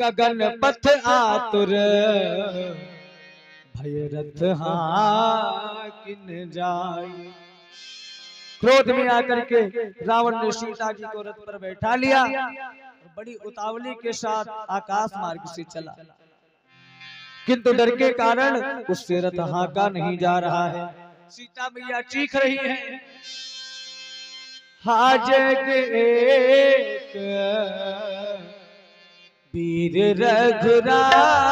गगन पथ आतुर भय रथ हाकिन जाई। क्रोध में आकर के रावण ने सीता जी को रथ पर बैठा लिया और बड़ी उतावली के साथ आकाश मार्ग से चला, किंतु डर के कारण उससे रथ हाका नहीं जा रहा है। सीता मैया चीख रही है, हाजग एक वीर रघुराया,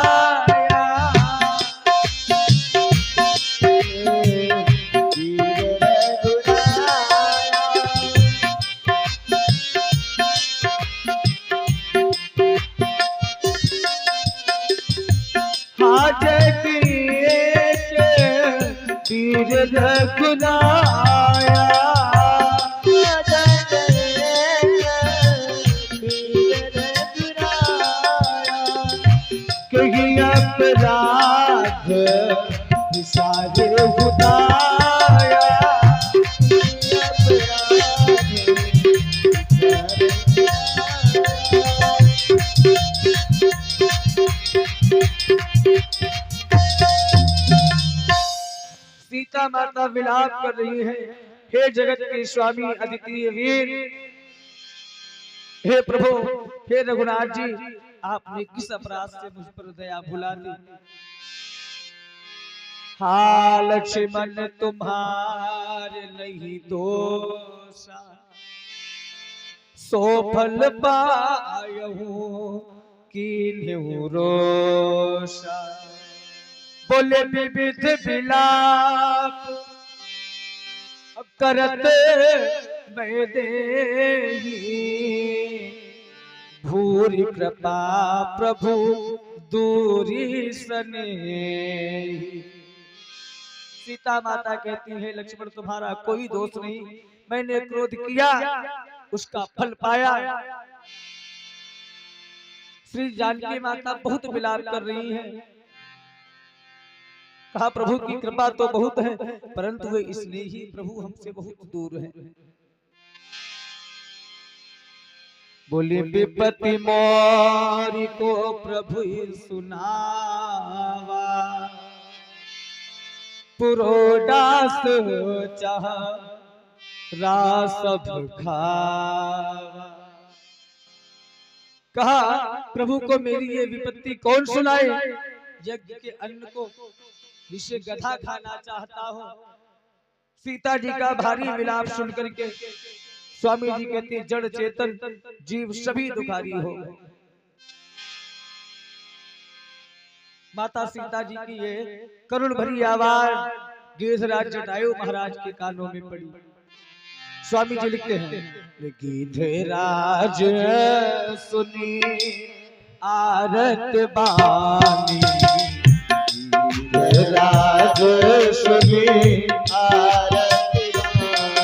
वीर रघुराया, कहीं अपराध सारे खुदाया, सीता माता विलाप कर रही है, हे जगत के स्वामी अद्वितीय वीर, हे प्रभु, हे रघुनाथ जी, आपने किस अपराध से मुझ पर दया भुला दी। हाँ लक्ष्मण तुम्हारे नहीं दोषा, सो फल पायहूं कीन्हु रोषा। बोले विविध विलाप करत मैं देही, भूरि कृपा प्रभु दूरी स्नेही। सीता माता कहती है, लक्ष्मण तुम्हारा कोई दोष नहीं, मैंने क्रोध किया उसका फल पाया। श्री जानकी माता बहुत विलाप कर रही है। कहा प्रभु की कृपा तो बहुत है, परंतु वे इसलिए ही प्रभु हमसे बहुत दूर हैं। बोली विपत्ति मोरी को प्रभु सुनावा, पुरोडास चाह रासभ खावा। कहा प्रभु को मेरी ये विपत्ति कौन सुनाए, यज्ञ के अन्न को जिसे गधा खाना चाहता हो। सीता जी का भारी विलाप सुनकर के स्वामी जी कहते जड़ चेतन जीव सभी दुखारी हो। माता सीता जी की ये करुण भरी आवाज गिरिधराज जटायु महाराज के कानों में पड़ी। स्वामी जी लिखते हैं, गिरिधराज सुनी आरत बानी, राज सुनी आरती बानी,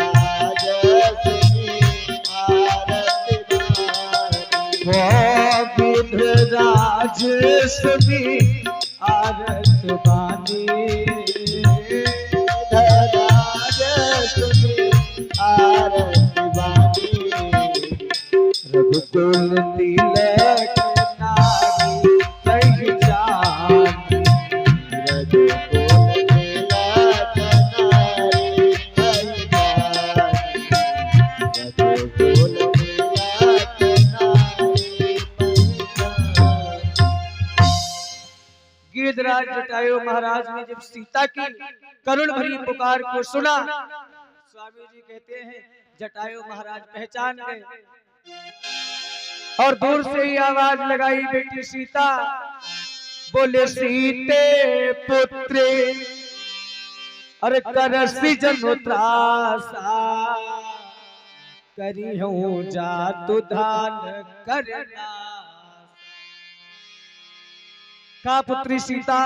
राज सुनी आरती बानी, वो गिरिधराज सुनी आरत बानी, राज सुनी आरत बानी, रघुकुल तिलक गिरिधराज जटायु महाराज ने जब सीता की करुण भरी पुकार को सुना, स्वामी जी कहते हैं जटायु महाराज पहचान गए और दूर से ही आवाज लगाई, बेटी सीता। बोले सीते पुत्री अरे करसी जनु त्रासा, करी हूँ जातु धान करना। का पुत्री सीता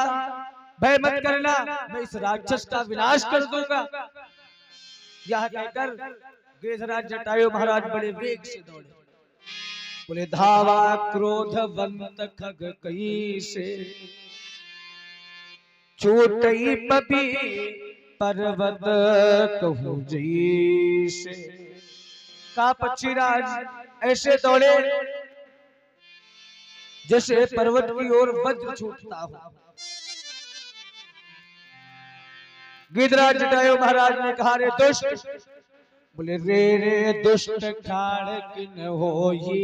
भय मत करना, मैं इस राक्षस का विनाश कर दूंगा। यह कहकर गिरिधराज जटायु महाराज बड़े वेग से दौड़े। बोले धावा क्रोधवंत खग कई से, चोटई पपी पर्वत कहूँ जैसे, का पक्षीराज ऐसे दौड़े जैसे पर्वत की ओर वज्र छूटता हो। गिरिराज जटायु महाराज ने कहा, रे दुष्ट, बोले रे रे दुष्ट ठाड़ किन हो ये,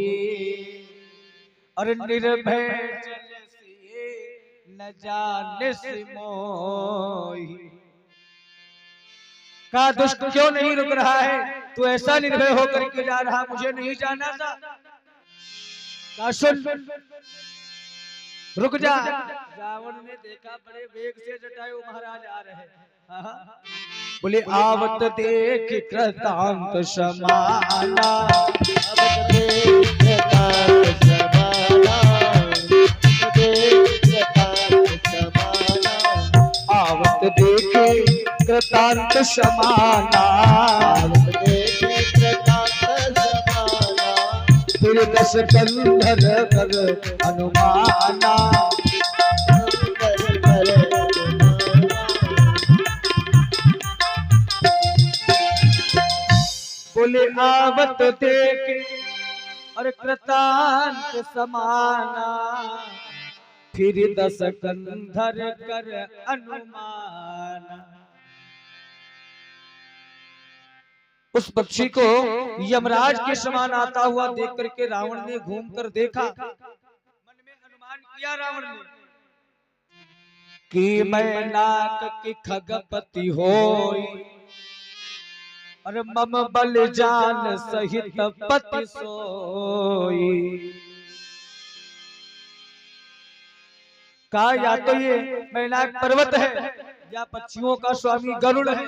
और निर्भय जल से न जाने से मोही। का दुष्ट क्यों नहीं रुक रहा है, तू ऐसा निर्भय होकर के जा रहा, मुझे नहीं जाना था। का सुन, रुक जा। रावण ने देखा बड़े वेग से जटायु महाराज आ रहे हैं। बोले आवत देख कृतांत समाना, आवत देख कृतांत समाना, आवत देख कृतांत समाना, फिर दस कंधर कर अनुमाना। बोले आवत देख और कृतांत समाना, फिर दस कंधर कर अनुमाना। उस पक्षी को यमराज के समान आता हुआ देख करके रावण ने घूम कर देखा, मन में अनुमान किया रावण ने कि मैं नाक की खगपति होई, और मम बल जान सहित पति सोई। कहा या तो ये मैनाक पर्वत है या पक्षियों का स्वामी गरुड़ है,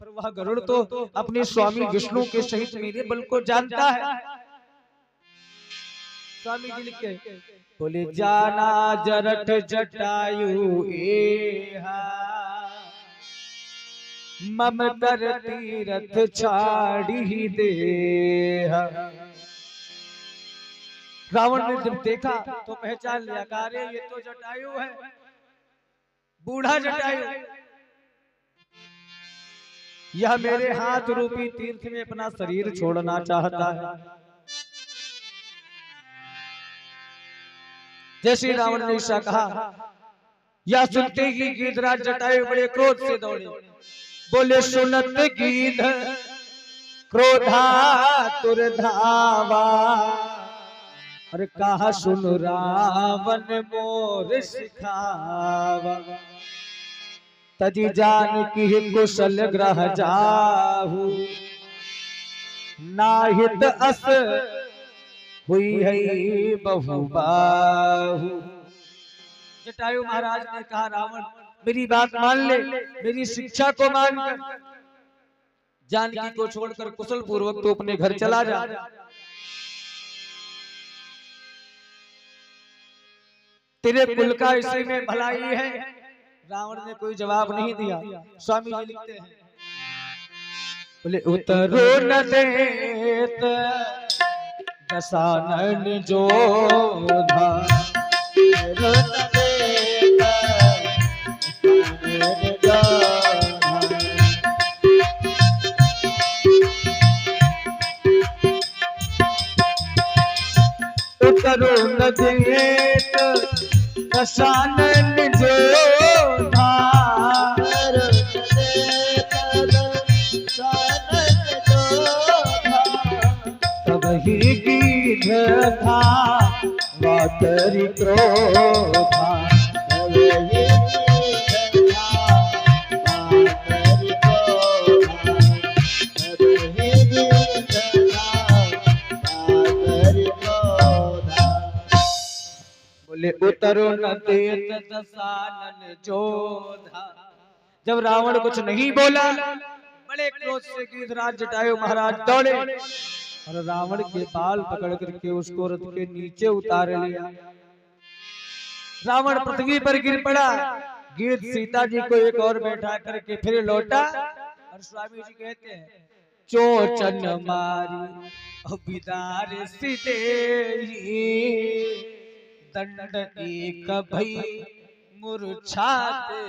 पर वह गरुड़ तो अपने स्वामी विष्णु के सहित मेरे बल को जानता है। स्वामी जी लिखे, बोले जाना जरठ जटायु एहा, मम कर तीरथ छाड़ी दे। रावण ने जब देखा तो पहचान लिया, अरे ये तो जटायु है, बूढ़ा जटायु। यह मेरे हाथ रूपी तीर्थ में अपना शरीर छोड़ना चाहता है। जैसे रावण ने ऐसा कहा, यह सुनते ही गिरिराज जटायु बड़े क्रोध से दौड़े। बोले सुनत गीध क्रोधा तुर धावा, अरे कहा सुन रावण मोर सिखावा। तजी जान की कुशल ग्रह जाहू, नाहित अस हुई है बहुबाहु। जटायु महाराज ने कहा, रावण मेरी बात मान ले, मेरी शिक्षा को मान कर जानकी को छोड़कर कुशल पूर्वक तो अपने घर चला जा। तेरे कुल का इसी में भलाई है। रावण ने कोई जवाब नहीं दिया। स्वामी जी लिखते हैं, बोले उतरो न देत दशानन जोधा, उतरो न देत दशानन जोधा, तब ही गीध था वातरी क्रोधा, बोले उतरो न देत दशानन जोधा। जब रावण कुछ नहीं बोला, बड़े क्रोध से गिरिराज जटायु महाराज दौड़े और रावण के बाल पकड़ करके उसको रथ के नीचे उतार लिया। रावण पृथ्वी पर गिर पड़ा। गिर सीता जी को एक और बैठा करके फिर लौटा और स्वामी जी कहते हैं, चोचन मारी बिदार सीते दंड एक भई मूर्छाते।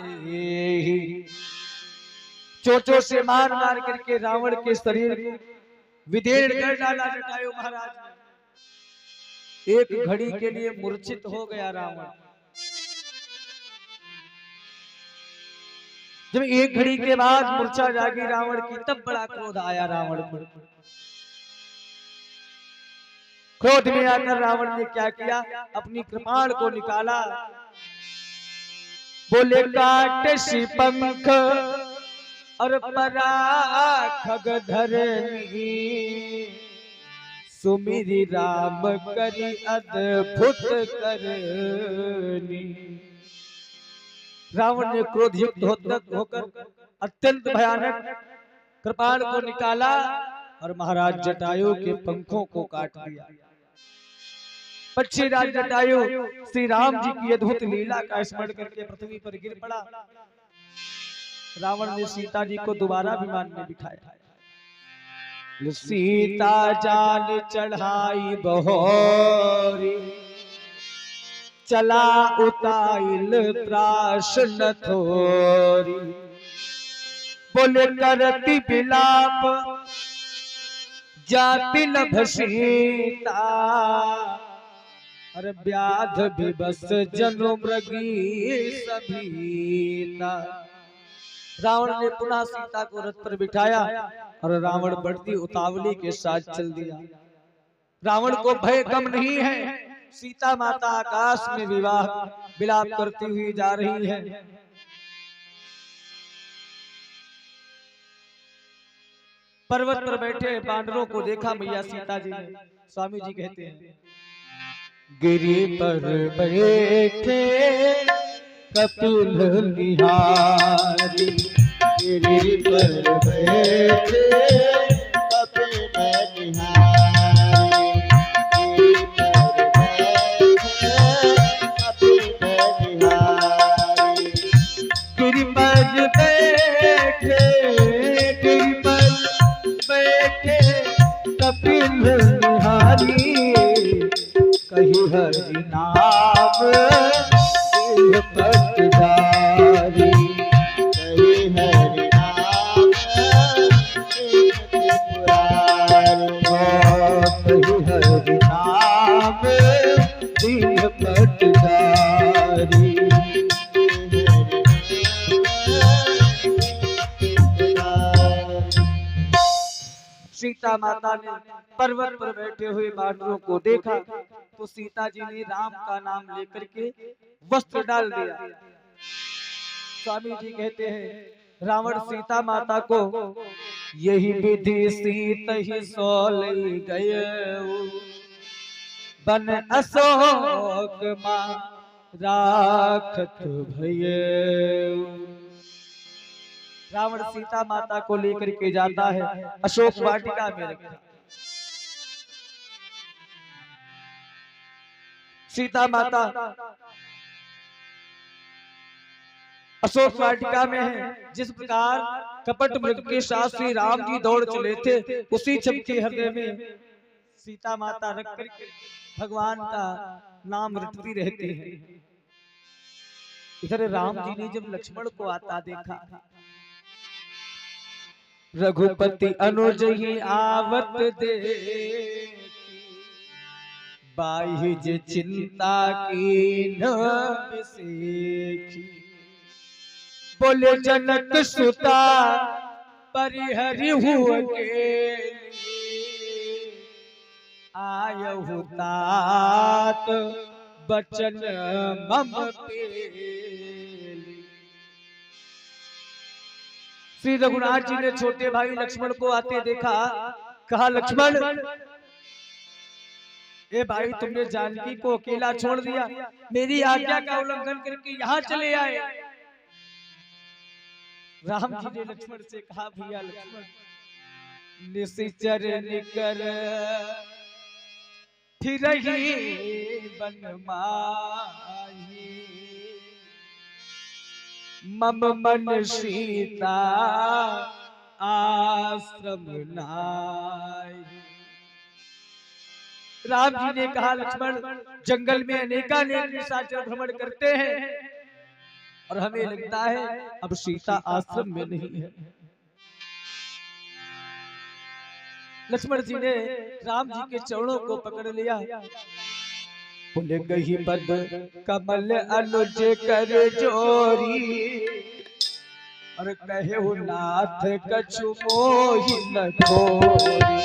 चोचों से मार मार करके रावण के शरीर विदेर कर डाला जटायु महाराज ने। एक घड़ी के लिए मूर्छित हो गया रावण। जब एक घड़ी के बाद मूर्छा जागी रावण की, तब बड़ा क्रोध आया रावण को। क्रोध में आकर रावण ने क्या किया, अपनी कृपाण को निकाला, बोले काटे पंख और पराग धरनी, सुमिरी राम करी अद्भुत करनी। रावण ने क्रोध युक्त होकर अत्यंत भयानक कृपाण को निकाला और महाराज जटायु के पंखों को काट दिया। पक्षीराज जटायु श्री राम जी की अद्भुत लीला का स्मरण करके पृथ्वी पर गिर पड़ा। रावण ने सीता जी को दोबारा विमान में बिठाया। सीता जान चढ़ाई बहोरी, चला उताइल त्रास न थोरी, बोले करती बिलाप जाति न सीता, अरे व्याध विवश जनु मृगी सभीता। रावण ने पुनः सीता को रथ पर बिठाया और रावण बढ़ती उतावली के साथ चल दिया। रावण को भय कम नहीं है। सीता माता आकाश में विलाप करती हुई जा रही है। पर्वत पर बैठे बानरों को देखा मैया सीता जी ने। स्वामी जी कहते हैं, गिरी पर बैठे कपिल निहारी, गिरी पर बैठे कपिल निहारी, गिरी पर बैठे, गिरी पर बैठे कपिल निहारी, कही हरि नाम पटदारी, कही हरि नाम कही हरि नाम दीन पटदारी। सीता माता ने पर्वत पर बैठे हुए बानरों को देखा तो सीता जी ने राम का नाम लेकर के वस्त्र डाल दिया। स्वामी जी कहते हैं, रावण सीता माता को यही विधि सीत ही सोलई गए, बन अशोक मां राखत भये। रावण सीता माता को लेकर के जाता है, अशोक वाटिका में रखा। सीता माता अशोक वाटिका में है। जिस प्रकार कपट मृग के साथ श्री राम जी दौड़ चले थे, उसी चमके हृदय में सीता माता रख करके भगवान का नाम रटती रहती है। इधर राम जी ने जब लक्ष्मण को आता देखा, रघुपति अनुज ही आवत दे, बाहिज चिंता की न बिसेखी, बोले जनक सुता परिहरि हुए, आयहु तात बचन मम पेली। श्री रघुनाथ जी ने छोटे भाई लक्ष्मण को आते देखा, कहा लक्ष्मण, ए भाई तुमने जानकी को अकेला छोड़ दिया, मेरी आज्ञा का उल्लंघन करके यहाँ चले आए। राम जी ने लक्ष्मण से कहा, भैया लक्ष्मण, निशिचर निकर फिरहि बन माही, मम मन सीता आश्रम नाई। राम जी ने कहा, लक्ष्मण, जंगल में अनेकानेक निशाचर भ्रमण करते हैं और हमें लगता है अब सीता आश्रम में नहीं है। लक्ष्मण जी ने राम जी के चरणों को पकड़ लिया। बोले कही पद कमल अनुज कर जोरी और कहे हो नाथ कछु मोहि न ठोरी।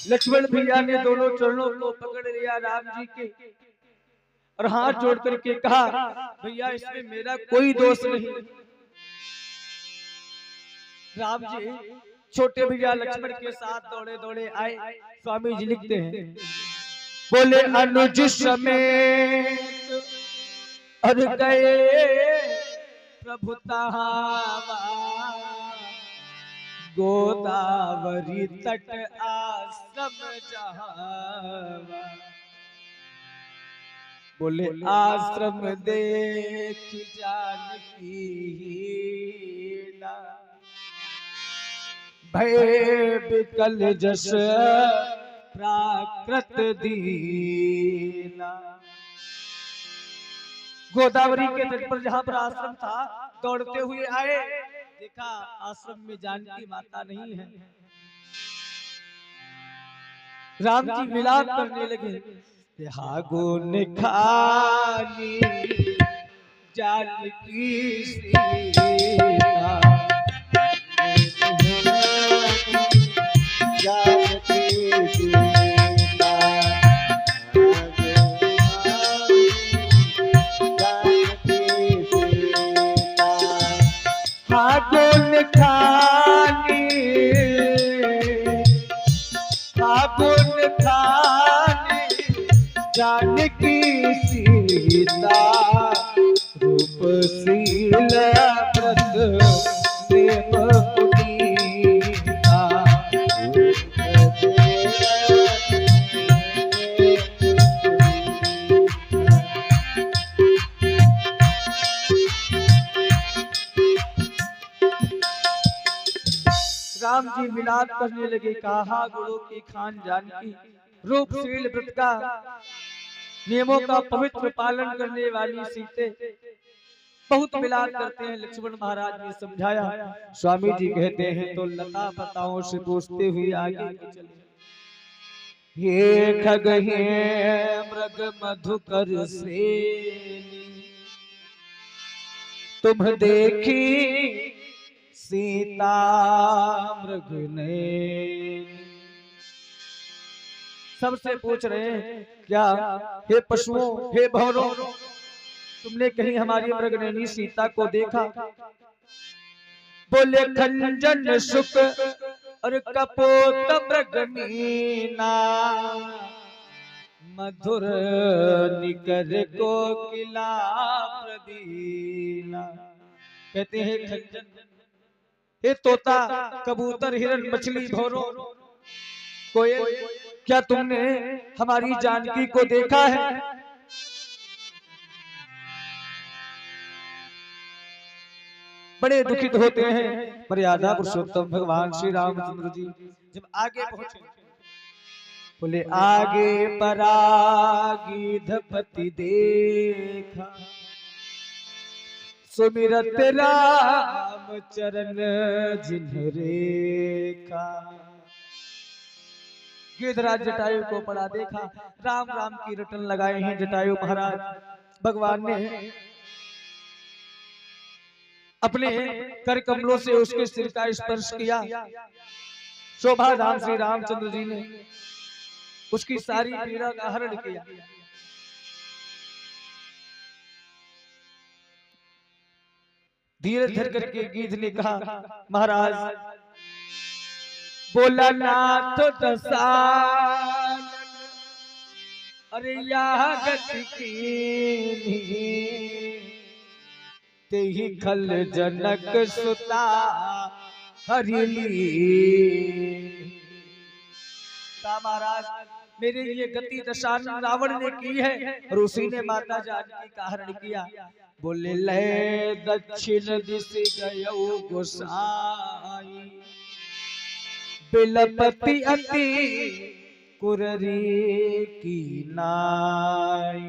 लक्ष्मण भैया ने दोनों चरणों को पकड़ लिया राम जी के और हाथ जोड़ करके कहा भैया इसमें मेरा कोई दोष नहीं। राम जी छोटे भैया लक्ष्मण के साथ दौड़े दौड़े आए। स्वामी जी लिखते हैं बोले अनुज समेत और गए प्रभु तहावा गोदावरी तट आश्रम जहावा। बोले आश्रम देख जानकी भय विकल जस प्राकृत दीना। गोदावरी के तट पर जहां पर आश्रम था दौड़ते हुए आए, देखा आश्रम में जानकी माता नहीं है। राम जी विलाप करने लगे गुण खानी जानकी सीता जानकी सीता गुण खानी गुण खानी जानकी सीता रूपशील व्रत प्रेम पुनीता। राम जी मिलाप करने लगे कहा गुरु की खान जानकी रूपशील व्रत का नियमों का पवित्र पालन करने वाली सीते बहुत मिलाप करते हैं। लक्ष्मण महाराज ने समझाया। स्वामी जी कहते हैं तो लता पताओं से पूछते हुए आगे चले। ये खगहे मृग मधुकर सेनी तुम देखी सीता मृग ने। सबसे पूछ रहे हैं क्या हे पशुओं हे भौरों तुमने कहीं हमारी मृगनयनी सीता को देखा? बोले खंजन सुख और कपोत मृगमीना मधुर निकर को किला प्रदीना। कहते हैं खंजन हे तोता कबूतर हिरन मछली भौरों कोयल क्या तुमने हमारी जानकी को देखा है? बड़े दुखित होते हैं। मर्यादा पुरुषोत्तम भगवान श्री रामचंद्र जी जब आगे पहुंचे बोले आगे परागी धपति देखा सुमिरत राम चरण जिन्ह रेखा। गिरधराज जटायु को पड़ा देखा, राम राम की रटन लगाए हैं जटायु महाराज। भगवान ने अपने कर कमलों से उसके सिर का स्पर्श किया। शोभा धाम श्री रामचंद्र जी ने उसकी सारी पीड़ा का हरण किया। धीरे धीरे करके गीत ने कहा महाराज बोला नाथ दसानन अरे यह गति की तेहि खल जनक सुता हरिली। महाराज मेरे ये गति दशानन रावण ने की है और उसी ने माता जानकी का हरण किया। बोले ले दक्षिण दिश गयो गोसाई बिलपति अति कुररी की नाई।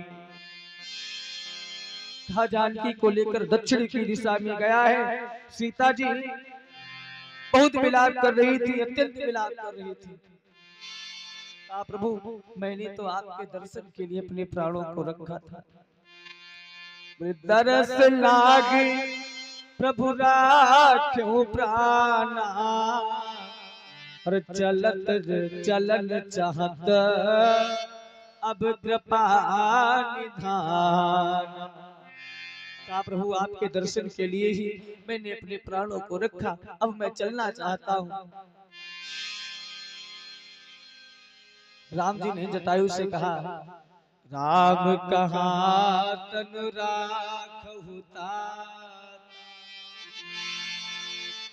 कहा जानकी को लेकर दक्षिण की दिशा में गया है। सीता जी बहुत विलाप कर रही थी, अत्यंत विलाप कर रही थी। कहा प्रभु मैंने तो आपके दर्शन के लिए अपने प्राणों को रखा था। दरस लागे प्रभु राख्यो प्राणा, और चलत चलन चाहत अब कृपा निधान। कहा प्रभु आपके दर्शन के लिए ही मैंने अपने प्राणों को रखा, अब मैं चलना चाहता हूँ। राम जी ने जटायु से कहा राम कहाँ तनु राखहु तात,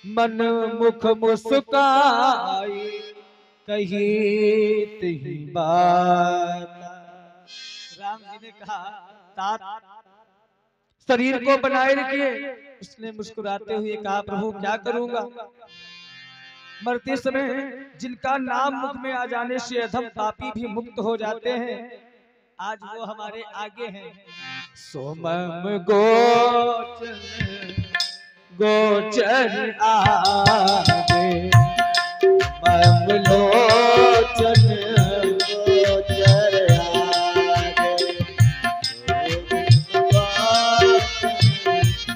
मन मुख मुस्काई कही तिही बात। राम जी ने कहा तात शरीर को बनाए रखिए। उसने मुस्कुराते हुए कहा प्रभु क्या करूंगा, मरते समय जिनका नाम मुख में आ जाने से अधम पापी भी मुक्त हो जाते हैं, आज वो हमारे आगे हैं। सोमम गोचर गोचर आगे, मम लोचन गोचर आगे,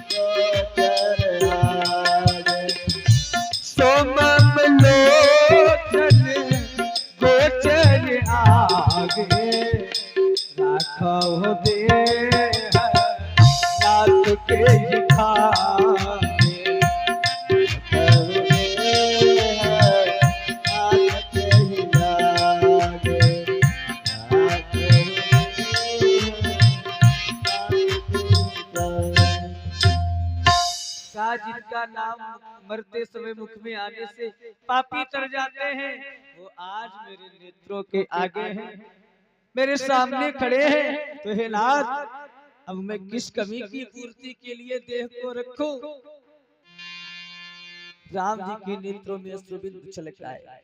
गोचर आगे। सोमम लोचन गोचर आगे, राखो दे नाथ के खाने, जिनका नाम मरते समय मुख में आने से पापी तर जाते हैं, वो आज मेरे नेत्रों के आगे हैं, मेरे सामने खड़े हैं। तो हे नाथ अब मैं किस कमी की पूर्ति के लिए देह को रखूं। राम जी के नेत्रों में अश्रुबिंदु छलक आए।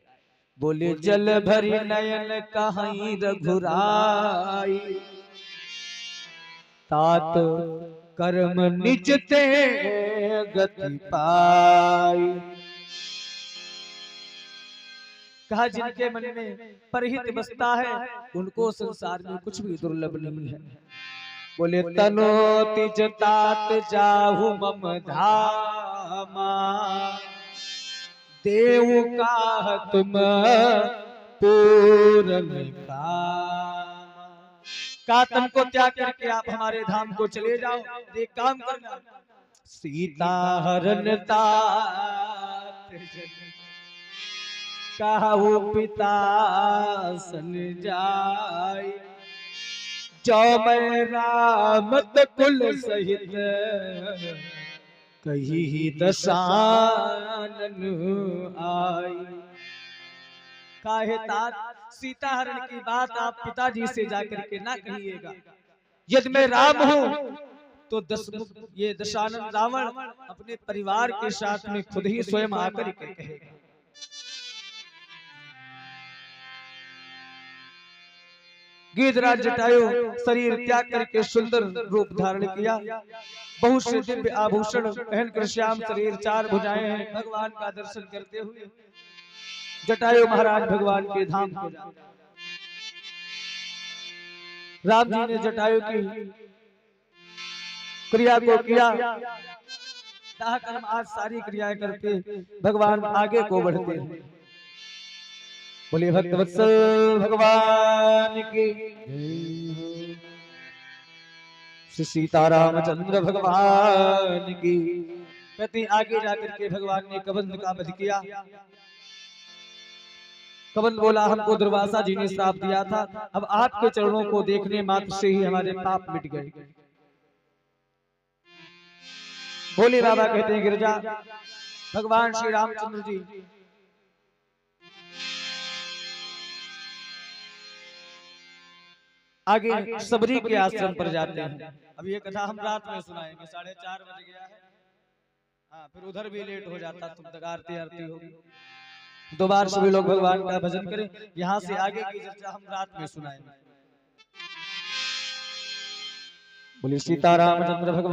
बोले जल भरी नयन कहीं रघुराई, तात कर्म निजते गति पाई। कहा जिनके मन में परहित बसता है उनको संसार में कुछ भी दुर्लभ नहीं है। बोले तनो तिज तात जाहु मम धामा, देव का तुम पूर्ण कामा। का तन को त्याग करके आप हमारे धाम को चले जाओ, एक काम करना सीता हरण तात कहु पिता सन जाय, जो मैं रामत कुल सहित कही दशानन आई। काहे तात सीता हरण की बात आप पिताजी से जाकर के ना कहिएगा। यदि मैं राम हूँ तो ये दशानन रावण अपने परिवार के साथ में खुद ही स्वयं आकर के कहेगा। गिरिराज जटायु शरीर त्याग करके सुंदर रूप धारण किया, बहुत से दिव्य आभूषण पहनकर श्याम शरीर, चार भुजाएं हैं, भगवान का दर्शन करते हुए जटायु महाराज भगवान के धाम को जाते। राम जी ने जटायु की क्रिया को किया, दाह कर्म आज सारी क्रियाएं करके भगवान आगे को बढ़ते हैं। बोले भक्त वत्सल भगवान की, श्री सीतारामचंद्र भगवान की। कहते आगे जाकर के भगवान ने कबंध का वध किया। कबंध बोला हमको दुर्वासा जी ने श्राप दिया था, अब आपके चरणों को देखने मात्र से ही हमारे पाप मिट गए। भोले बाबा कहते हैं गिरजा भगवान श्री रामचंद्र जी आगे सबरी के आश्रम पर जाते हैं। अब ये कथा हम रात में सुनाएंगे, 4:30 बज गया है। हाँ फिर उधर भी लेट हो जाता, तुम तक आरती होगी। दो बार सभी लोग भगवान का भजन करें। यहाँ से आगे की चर्चा हम रात में सुनाएंगे। बोलिए सीताराम चंद्र भगवान।